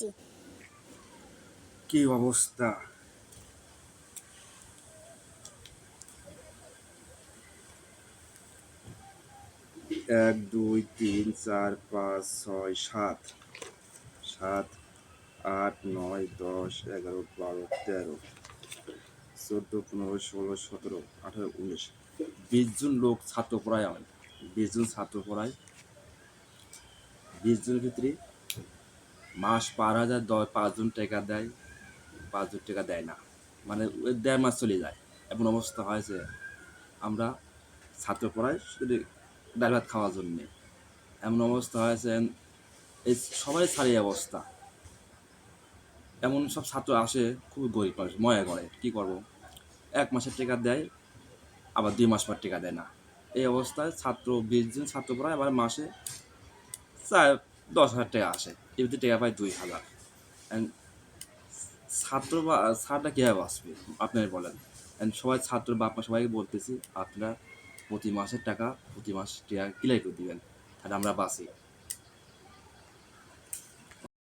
দিচ্ছি। কি অবস্থা! ১ ২ ৩ ৪ ৫ ৬ ৭ ৭ ৮ ৯ ১০ ১১ ১২ ১৩ ১৪ ১৫ ১৬ ১৭ ১৮ ১৯ ২০ জন লোক ছাত্র পড়ায় আমি। ২০ জন ছাত্র পড়ায়। ২০ জনের ভিতরে মাস পার হাজার ৫ জন টাকা দেয়, ৫ জন টাকা দেয় না। মানে ওই ১.৫ মাস চলে যায়। এমন অবস্থা হয়েছে। আমরা ছাত্র পড়াই শুধু ডাল ভাত খাওয়ার জন্যে। এমন অবস্থা হয়েছে, এই সবাই ছাড়ি অবস্থা। এমন সব ছাত্র আসে, খুবই গরিব মানুষ, ময়া করে। কি করব? ১ মাসের টাকা দেয়, আবার ২ মাস পর টাকা দেয় না। এই অবস্থায় ছাত্র ২০ জন ছাত্র পড়ায়, আবার মাসে ১০,০০০ টাকা আসে। এর ভিতরে টাকা পায় ২,০০০। ছাত্র বা ছাত্রটা কীভাবে বাঁচবে আপনারা বলেন। সবাই ছাত্র বাপ মা সবাইকে বলতেছি, আপনারা প্রতি মাসের টাকা প্রতি মাস টাকা ক্লিয়ার করে দিবেন, তাহলে আমরা বাঁচি।